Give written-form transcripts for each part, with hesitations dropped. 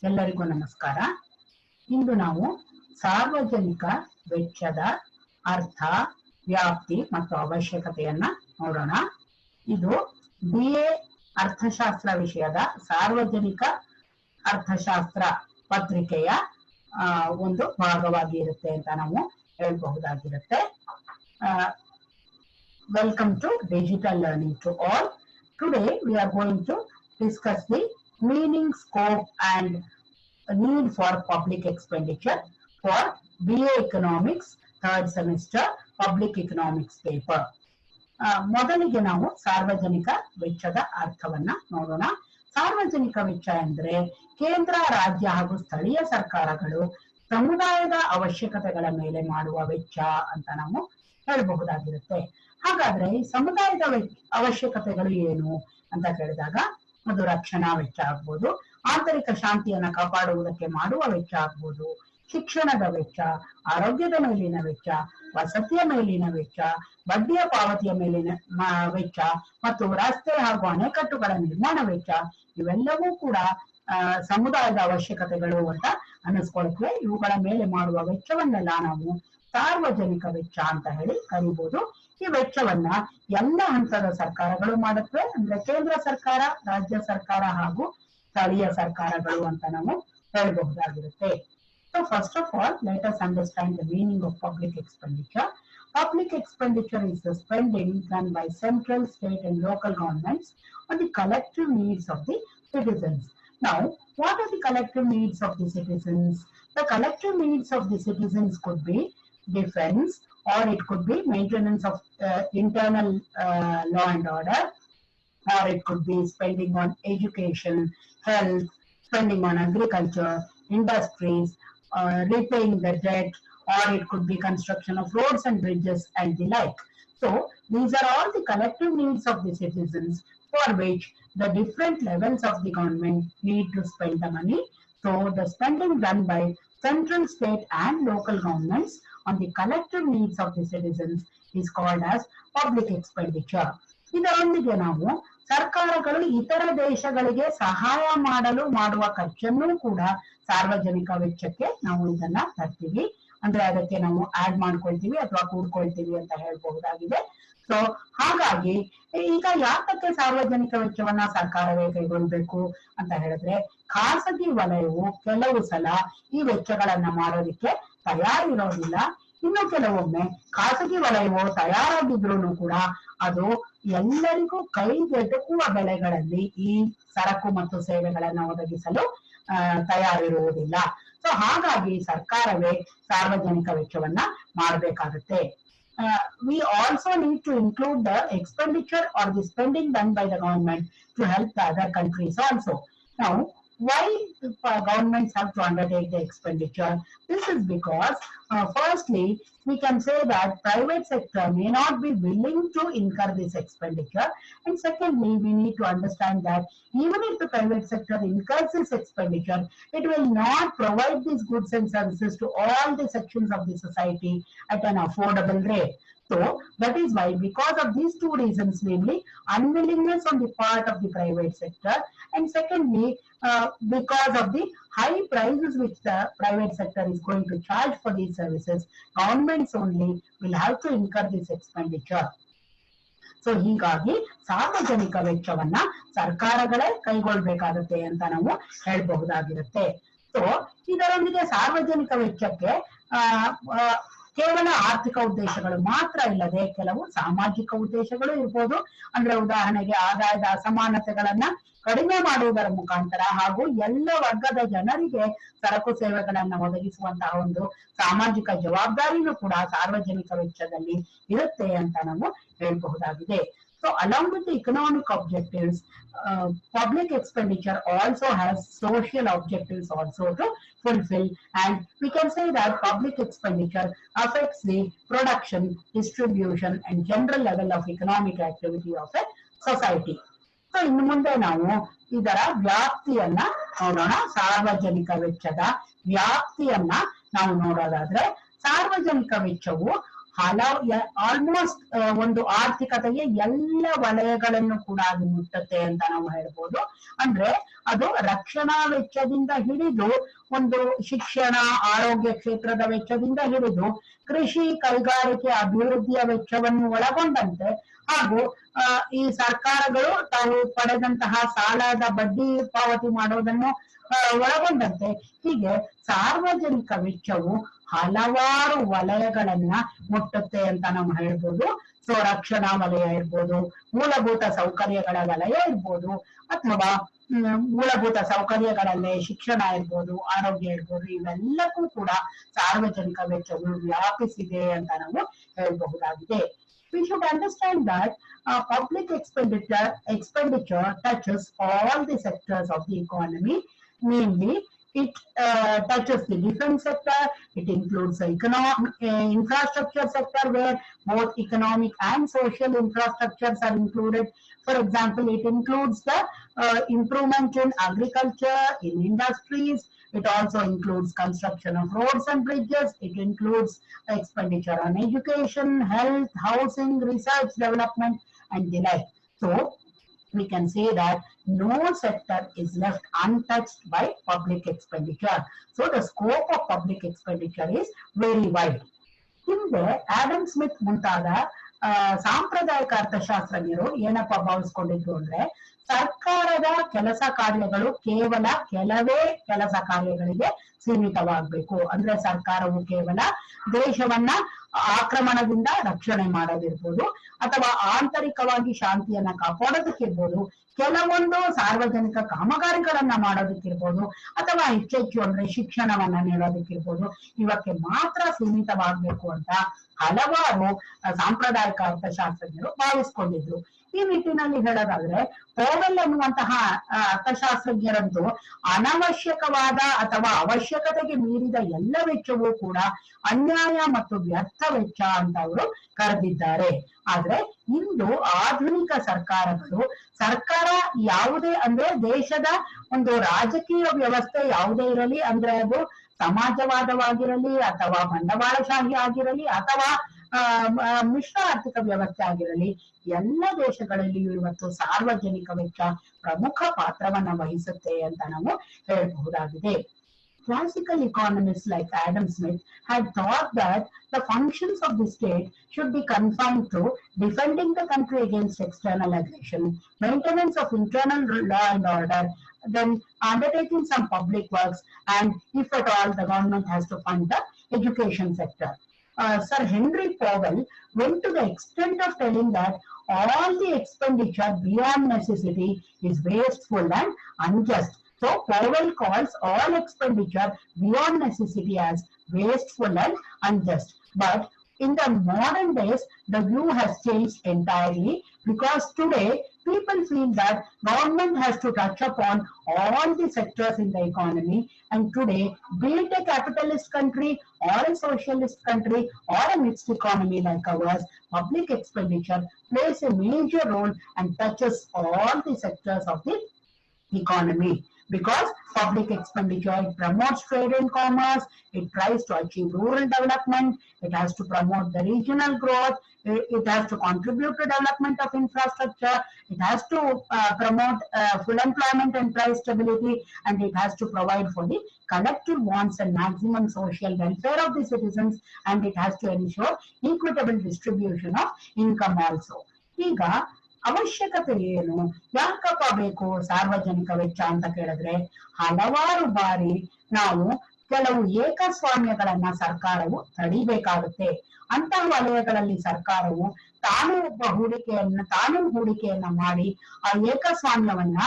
ಎಲ್ಲರಿಗೂ ನಮಸ್ಕಾರ. ಇಂದು ನಾವು ಸಾರ್ವಜನಿಕ ವೆಚ್ಚದ ಅರ್ಥ, ವ್ಯಾಪ್ತಿ ಮತ್ತು ಅವಶ್ಯಕತೆಯನ್ನ ನೋಡೋಣ. ಇದು BA ಅರ್ಥಶಾಸ್ತ್ರ ವಿಷಯದ ಸಾರ್ವಜನಿಕ ಅರ್ಥಶಾಸ್ತ್ರ ಪತ್ರಿಕೆಯ ಒಂದು ಭಾಗವಾಗಿ ಇರುತ್ತೆ ಅಂತ ನಾವು ಹೇಳಬಹುದಾಗಿರುತ್ತೆ. Welcome to Digital Learning to all. Today we are going to discuss the meaning, scope and need for public expenditure for BA Economics third semester Public Economics paper. ಮೊದಲಿಗೆ ನಾವು ಸಾರ್ವಜನಿಕ ವೆಚ್ಚದ ಅರ್ಥವನ್ನ ನೋಡೋಣ. ಸಾರ್ವಜನಿಕ ವೆಚ್ಚ ಎಂದ್ರೆ ಕೇಂದ್ರ, ರಾಜ್ಯ ಹಾಗೂ ಸ್ಥಳೀಯ ಸರ್ಕಾರಗಳು ಸಮುದಾಯದ ಅವಶ್ಯಕತೆಗಳ ಮೇಲೆ ಮಾಡುವ ವೆಚ್ಚ ಅಂತ ನಾವು ಹೇಳಬಹುದಾಗಿರುತ್ತೆ. ಹಾಗಾದ್ರೆ ಈ ಸಮುದಾಯದ ಅವಶ್ಯಕತೆಗಳು ಏನು ಅಂತ ಕೇಳಿದಾಗ ಅದು ರಕ್ಷಣಾ ವೆಚ್ಚ ಆಗ್ಬೋದು, ಆಂತರಿಕ ಶಾಂತಿಯನ್ನ ಕಾಪಾಡುವುದಕ್ಕೆ ಮಾಡುವ ವೆಚ್ಚ ಆಗ್ಬೋದು, ಶಿಕ್ಷಣದ ವೆಚ್ಚ, ಆರೋಗ್ಯದ ಮೇಲಿನ ವೆಚ್ಚ, ವಸತಿಯ ಮೇಲಿನ ವೆಚ್ಚ, ಬಡ್ಡಿಯ ಪಾವತಿಯ ಮೇಲಿನ ವೆಚ್ಚ ಮತ್ತು ರಸ್ತೆ ಹಾಗೂ ಅಣೆಕಟ್ಟುಗಳ ನಿರ್ಮಾಣ ವೆಚ್ಚ, ಇವೆಲ್ಲವೂ ಕೂಡ ಸಮುದಾಯದ ಅವಶ್ಯಕತೆಗಳು ಅಂತ ಅನ್ನಿಸ್ಕೊಳ್ತವೆ. ಇವುಗಳ ಮೇಲೆ ಮಾಡುವ ವೆಚ್ಚವನ್ನೆಲ್ಲ ನಾವು ಸಾರ್ವಜನಿಕ ವೆಚ್ಚ ಅಂತ ಹೇಳಿ ಕರಿಬಹುದು. ಈ ವೆಚ್ಚವನ್ನ ಎಲ್ಲ ಹಂತದ ಸರ್ಕಾರಗಳು ಮಾಡುತ್ತವೆ, ಅಂದ್ರೆ ಕೇಂದ್ರ ಸರ್ಕಾರ, ರಾಜ್ಯ ಸರ್ಕಾರ ಹಾಗೂ ಸ್ಥಳೀಯ ಸರ್ಕಾರಗಳು ಅಂತ ನಾವು ಹೇಳಬಹುದಾಗಿರುತ್ತೆ. So first of all, let us understand the meaning of public expenditure. Public expenditure is the spending done by central, state and local governments on the collective needs of the citizens. Now, what are the collective needs of the citizens? The collective needs of the citizens could be defense, or it could be maintenance of internal law and order, or it could be spending on education, health, spending on agriculture, industries, repaying the debt, or it could be construction of roads and bridges and the like. So these are all the collective needs of the citizens for which the different levels of the government need to spend the money. So the spending done by central, state and local governments on the collective needs of the citizens is called as public expenditure. ಇದರೊಂದಿಗೆ ನಾವು ಸರ್ಕಾರಗಳು ಇತರ ದೇಶಗಳಿಗೆ ಸಹಾಯ ಮಾಡಲು ಮಾಡುವ ಖರ್ಚನ್ನು ಕೂಡ ಸಾರ್ವಜನಿಕ ವೆಚ್ಚಕ್ಕೆ ನಾವು ಇದನ್ನ ತರ್ತೀವಿ. ಅಂದ್ರೆ ಅದಕ್ಕೆ ನಾವು ಆಡ್ ಮಾಡ್ಕೊಳ್ತೀವಿ ಅಥವಾ ಕೂಡ್ಕೊಳ್ತೀವಿ ಅಂತ ಹೇಳ್ಬಹುದಾಗಿದೆ. ಸೊ ಹಾಗಾಗಿ ಈಗ ಯಾತಕ್ಕೆ ಸಾರ್ವಜನಿಕ ವೆಚ್ಚವನ್ನ ಸರ್ಕಾರವೇ ಕೈಗೊಳ್ಬೇಕು ಅಂತ ಹೇಳಿದ್ರೆ, ಖಾಸಗಿ ವಲಯವು ಕೆಲವು ಸಲ ಈ ವೆಚ್ಚಗಳನ್ನ ಮಾಡೋದಿಕ್ಕೆ ತಯಾರಿರೋದಿಲ್ಲ. ಇನ್ನು ಕೆಲವೊಮ್ಮೆ ಖಾಸಗಿ ವಲಯವು ತಯಾರಾಗಿದ್ರು ಕೂಡ ಅದು ಎಲ್ಲರಿಗೂ ಕೈಗೆಟುಕುವ ಬೆಲೆಗಳಲ್ಲಿ ಈ ಸರಕು ಮತ್ತು ಸೇವೆಗಳನ್ನ ಒದಗಿಸಲು ತಯಾರಿರುವುದಿಲ್ಲ. ಸೊ ಹಾಗಾಗಿ ಸರ್ಕಾರವೇ ಸಾರ್ವಜನಿಕ ವೆಚ್ಚವನ್ನ ಮಾಡಬೇಕಾಗುತ್ತೆ. We also need to include the expenditure or the spending done by the government to help the other countries also. Now, why governments have to undertake the expenditure? This is because firstly, we can say that private sector may not be willing to incur this expenditure, and secondly, we need to understand that even if the private sector incurs this expenditure, it will not provide these goods and services to all the sections of the society at an affordable rate. So that is why, because of these two reasons, namely unwillingness on the part of the private sector, and secondly, because of the high prices which the private sector is going to charge for these services, governments only will have to incur this expenditure. So ಹೀಗಾಗಿ ಸಾರ್ವಜನಿಕ ವೆಚ್ಚವನ್ನ ಸರ್ಕಾರಗಳೇ ಕೈಗೊಳ್ಬೇಕಾಗುತ್ತೆ ಅಂತ ನಾವು ಹೇಳಬಹುದಾಗಿರುತ್ತೆ. So ಇದರೊಂದಿಗೆ ಸಾರ್ವಜನಿಕ ವೆಚ್ಚಕ್ಕೆ ಕೇವಲ ಆರ್ಥಿಕ ಉದ್ದೇಶಗಳು ಮಾತ್ರ ಇಲ್ಲದೆ ಕೆಲವು ಸಾಮಾಜಿಕ ಉದ್ದೇಶಗಳು ಇರ್ಬೋದು. ಅಂದ್ರೆ ಉದಾಹರಣೆಗೆ ಆದಾಯದ ಅಸಮಾನತೆಗಳನ್ನ ಕಡಿಮೆ ಮಾಡುವುದರ ಮುಖಾಂತರ ಹಾಗೂ ಎಲ್ಲ ವರ್ಗದ ಜನರಿಗೆ ಸರಕು ಸೇವೆಗಳನ್ನ ಒದಗಿಸುವಂತಹ ಒಂದು ಸಾಮಾಜಿಕ ಜವಾಬ್ದಾರಿನೂ ಕೂಡ ಸಾರ್ವಜನಿಕ ವೆಚ್ಚದಲ್ಲಿ ಇರುತ್ತೆ ಅಂತ ನಾವು ಹೇಳಬಹುದಾಗಿದೆ. So along with the economic objectives, public expenditure also has social objectives also to fulfill, and we can say that public expenditure affects the production, distribution and general level of economic activity of a society. So ಇನ್ನು ಮುಂದೆ ನಾವು ಇದರ ವ್ಯಾಪ್ತಿಯನ್ನ ನೋಡೋಣ. ಸಾರ್ವಜನಿಕ ವೆಚ್ಚದ ವ್ಯಾಪ್ತಿಯನ್ನ ನಾವು ನೋಡೋದಾದ್ರೆ, ಸಾರ್ವಜನಿಕ ವೆಚ್ಚವು ಆಲ್ಮೋಸ್ಟ್ ಒಂದು ಆರ್ಥಿಕತೆಗೆ ಎಲ್ಲ ವಲಯಗಳನ್ನು ಕೂಡ ಅದು ಮುಟ್ಟುತ್ತೆ ಅಂತ ನಾವು ಹೇಳ್ಬೋದು. ಅಂದ್ರೆ ಅದು ರಕ್ಷಣಾ ವೆಚ್ಚದಿಂದ ಹಿಡಿದು ಒಂದು ಶಿಕ್ಷಣ, ಆರೋಗ್ಯ ಕ್ಷೇತ್ರದ ವೆಚ್ಚದಿಂದ ಹಿಡಿದು ಕೃಷಿ, ಕೈಗಾರಿಕೆ ಅಭಿವೃದ್ಧಿಯ ವೆಚ್ಚವನ್ನು ಒಳಗೊಂಡಂತೆ ಹಾಗೂ ಈ ಸರ್ಕಾರಗಳು ತಾವು ಪಡೆದಂತಹ ಸಾಲದ ಬಡ್ಡಿ ಪಾವತಿ ಮಾಡೋದನ್ನು ಒಳಗೊಂಡಂತೆ ಹೀಗೆ ಸಾರ್ವಜನಿಕ ವೆಚ್ಚವು ಹಲವಾರು ವಲಯಗಳನ್ನ ಮುಟ್ಟುತ್ತೆ ಅಂತ ನಾವು ಹೇಳ್ಬೋದು. ಸೊ ರಕ್ಷಣಾ ವಲಯ ಇರ್ಬೋದು, ಮೂಲಭೂತ ಸೌಕರ್ಯಗಳ ವಲಯ ಇರ್ಬೋದು, ಅಥವಾ ಮೂಲಭೂತ ಸೌಕರ್ಯಗಳಲ್ಲೇ ಶಿಕ್ಷಣ ಇರ್ಬೋದು, ಆರೋಗ್ಯ ಇರ್ಬೋದು, ಇವೆಲ್ಲಕ್ಕೂ ಕೂಡ ಸಾರ್ವಜನಿಕ ವೆಚ್ಚವು ವ್ಯಾಪಿಸಿದೆ ಅಂತ ನಾವು ಹೇಳಬಹುದಾಗಿದೆ. We should understand that public expenditure touches all the sectors of the economy. Namely, it touches the defense sector. It includes the infrastructure sector, where both economic and social infrastructures are included. For example, it includes the improvement in agriculture, in industries. It also includes construction of roads and bridges. It includes expenditure on education, health, housing, research, development, and the like. So we can say that no sector is left untouched by public expenditure. So the scope of public expenditure is very wide. ಹಿಂದೆ Adam Smith ಮುಂತಾದ ಸಾಂಪ್ರದಾಯಿಕ ಅರ್ಥಶಾಸ್ತ್ರಜ್ಞರು ಏನಪ್ಪ ಭಾವಿಸ್ಕೊಂಡಿದ್ರು ಅಂದ್ರೆ, ಸರ್ಕಾರದ ಕೆಲಸ ಕಾರ್ಯಗಳು ಕೇವಲ ಕೆಲವೇ ಕೆಲಸ ಕಾರ್ಯಗಳಿಗೆ ಸೀಮಿತವಾಗಬೇಕು. ಅಂದ್ರೆ ಸರ್ಕಾರವು ಕೇವಲ ದೇಶವನ್ನ ಆಕ್ರಮಣದಿಂದ ರಕ್ಷಣೆ ಮಾಡೋದಿರ್ಬೋದು, ಅಥವಾ ಆಂತರಿಕವಾಗಿ ಶಾಂತಿಯನ್ನ ಕಾಪಾಡೋದಕ್ಕಿರ್ಬೋದು, ಕೆಲವೊಂದು ಸಾರ್ವಜನಿಕ ಕಾಮಗಾರಿಗಳನ್ನ ಮಾಡೋದಕ್ಕಿರ್ಬೋದು, ಅಥವಾ ಹೆಚ್ಚೆಚ್ಚು ಅಂದ್ರೆ ಶಿಕ್ಷಣವನ್ನ ನೀಡೋದಕ್ಕಿರ್ಬೋದು, ಇವಕ್ಕೆ ಮಾತ್ರ ಸೀಮಿತವಾಗಬೇಕು ಅಂತ ಹಲವಾರು ಸಾಂಪ್ರದಾಯಿಕ ಅರ್ಥಶಾಸ್ತ್ರಜ್ಞರು ಭಾವಿಸ್ಕೊಂಡಿದ್ರು. ಈ ನಿಟ್ಟಿನಲ್ಲಿ ಹೇಳೋದಾದ್ರೆ ಪೋವೆಲ್ ಅನ್ನುವಂತಹ ಅರ್ಥಶಾಸ್ತ್ರಜ್ಞರಂತೂ ಅನವಶ್ಯಕವಾದ ಅಥವಾ ಅವಶ್ಯಕತೆಗೆ ಮೀರಿದ ಎಲ್ಲ ವೆಚ್ಚವೂ ಕೂಡ ಅನ್ಯಾಯ ಮತ್ತು ವ್ಯರ್ಥ ವೆಚ್ಚ ಅಂತ ಅವರು ಕರೆದಿದ್ದಾರೆ. ಆದ್ರೆ ಇಂದು ಆಧುನಿಕ ಸರ್ಕಾರ ಯಾವುದೇ ಅಂದ್ರೆ ದೇಶದ ಒಂದು ರಾಜಕೀಯ ವ್ಯವಸ್ಥೆ ಯಾವುದೇ ಇರಲಿ, ಅಂದ್ರೆ ಅದು ಸಮಾಜವಾದವಾಗಿರಲಿ ಅಥವಾ ಬಂಡವಾಳಶಾಹಿ ಆಗಿರಲಿ ಅಥವಾ ಮಿಶ್ರ ಆರ್ಥಿಕ ವ್ಯವಸ್ಥೆ ಆಗಿರಲಿ, ಎಲ್ಲ ದೇಶಗಳಲ್ಲಿಯೂ ಇವತ್ತು ಸಾರ್ವಜನಿಕ ವೆಚ್ಚ ಪ್ರಮುಖ ಪಾತ್ರವನ್ನ ವಹಿಸುತ್ತೆ ಅಂತ ನಾವು ಹೇಳಬಹುದಾಗಿದೆ. Classical economists like Adam Smith had thought that the functions of the state should be confined to defending the country against external aggression, maintenance of internal law and order, then undertaking some public works, and if at all the government has to fund the education sector. Sir Henry Powell went to the extent of telling that all the expenditure beyond necessity is wasteful and unjust. So Powell calls all expenditure beyond necessity as wasteful and unjust. But in the modern days, the view has changed entirely, because today people feel that government has to touch upon all the sectors in the economy. And today, be it a capitalist country or a socialist country or a mixed economy like ours, public expenditure plays a major role and touches all the sectors of the economy. Because public expenditure, it promotes trade and commerce, it tries to achieve rural development, it has to promote the regional growth, it has to contribute to development of infrastructure, it has to promote full employment and price stability, and it has to provide for the collective wants and maximum social welfare of the citizens, and it has to ensure equitable distribution of income also. ಈಗ ಅವಶ್ಯಕತೆ ಏನು, ಯಾಕಪ್ಪ ಬೇಕು ಸಾರ್ವಜನಿಕ ವೆಚ್ಚ ಅಂತ ಕೇಳಿದ್ರೆ, ಹಲವಾರು ಬಾರಿ ನಾವು ಕೆಲವು ಏಕಸ್ವಾಮ್ಯಗಳನ್ನ ಸರ್ಕಾರವು ತಡಿಬೇಕಾಗುತ್ತೆ. ಅಂತಹ ವಲಯಗಳಲ್ಲಿ ಸರ್ಕಾರವು ತಾನು ಹೂಡಿಕೆಯನ್ನ ಮಾಡಿ ಆ ಏಕಸ್ವಾಮ್ಯವನ್ನ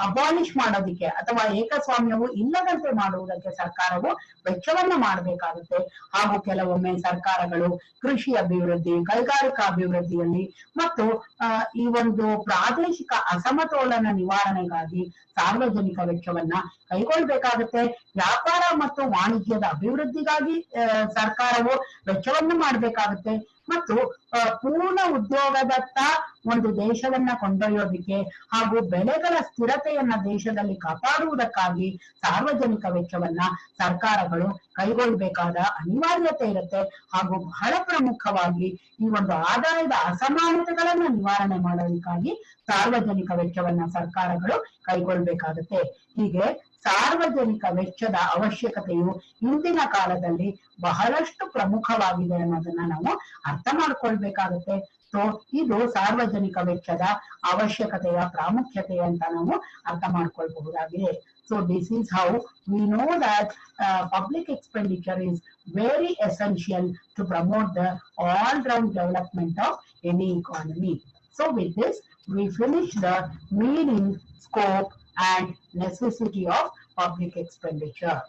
ಅಬಾಲಿಷ್ ಮಾಡೋದಿಕ್ಕೆ ಅಥವಾ ಏಕಸ್ವಾಮ್ಯವು ಇಲ್ಲದಂತೆ ಮಾಡುವುದಕ್ಕೆ ಸರ್ಕಾರವು ವೆಚ್ಚವನ್ನ ಮಾಡಬೇಕಾಗುತ್ತೆ. ಹಾಗೂ ಕೆಲವೊಮ್ಮೆ ಸರ್ಕಾರಗಳು ಕೃಷಿ ಅಭಿವೃದ್ಧಿ, ಕೈಗಾರಿಕಾ ಅಭಿವೃದ್ಧಿಯಲ್ಲಿ ಮತ್ತು ಈ ಒಂದು ಪ್ರಾದೇಶಿಕ ಅಸಮತೋಲನ ನಿವಾರಣೆಗಾಗಿ ಸಾರ್ವಜನಿಕ ವೆಚ್ಚವನ್ನ ಕೈಗೊಳ್ಬೇಕಾಗುತ್ತೆ. ವ್ಯಾಪಾರ ಮತ್ತು ವಾಣಿಜ್ಯದ ಅಭಿವೃದ್ಧಿಗಾಗಿ ಸರ್ಕಾರವು ವೆಚ್ಚವನ್ನು ಮಾಡಬೇಕಾಗುತ್ತೆ. ಮತ್ತು ಪೂರ್ಣ ಉದ್ಯೋಗದತ್ತ ಒಂದು ದೇಶವನ್ನ ಕೊಂಡೊಯ್ಯೋದಿಕ್ಕೆ ಹಾಗೂ ಬೆಲೆಗಳ ಸ್ಥಿರತೆಯನ್ನ ದೇಶದಲ್ಲಿ ಕಾಪಾಡುವುದಕ್ಕಾಗಿ ಸಾರ್ವಜನಿಕ ವೆಚ್ಚವನ್ನ ಸರ್ಕಾರಗಳು ಕೈಗೊಳ್ಳಬೇಕಾದ ಅನಿವಾರ್ಯತೆ ಇರುತ್ತೆ. ಹಾಗೂ ಬಹಳ ಪ್ರಮುಖವಾಗಿ ಈ ಒಂದು ಆದಾಯದ ಅಸಮಾನತೆಗಳನ್ನ ನಿವಾರಣೆ ಮಾಡೋದಕ್ಕಾಗಿ ಸಾರ್ವಜನಿಕ ವೆಚ್ಚವನ್ನ ಸರ್ಕಾರಗಳು ಕೈಗೊಳ್ಳಬೇಕಾಗುತ್ತೆ. ಹೀಗೆ ಸಾರ್ವಜನಿಕ ವೆಚ್ಚದ ಅವಶ್ಯಕತೆಯು ಇಂದಿನ ಕಾಲದಲ್ಲಿ ಬಹಳಷ್ಟು ಪ್ರಮುಖವಾಗಿದೆ ಅನ್ನೋದನ್ನ ನಾವು ಅರ್ಥ ಮಾಡ್ಕೊಳ್ಬೇಕಾಗುತ್ತೆ. ಸೊ ಇದು ಸಾರ್ವಜನಿಕ ವೆಚ್ಚದ ಅವಶ್ಯಕತೆಯ ಪ್ರಾಮುಖ್ಯತೆ ಅಂತ ನಾವು ಅರ್ಥ ಮಾಡ್ಕೊಳ್ಬಹುದಾಗಿದೆ. So this is how we know that public expenditure is very essential to promote the all-round development of any economy. So with this, we finish the meaning, scope, and necessity of public expenditure.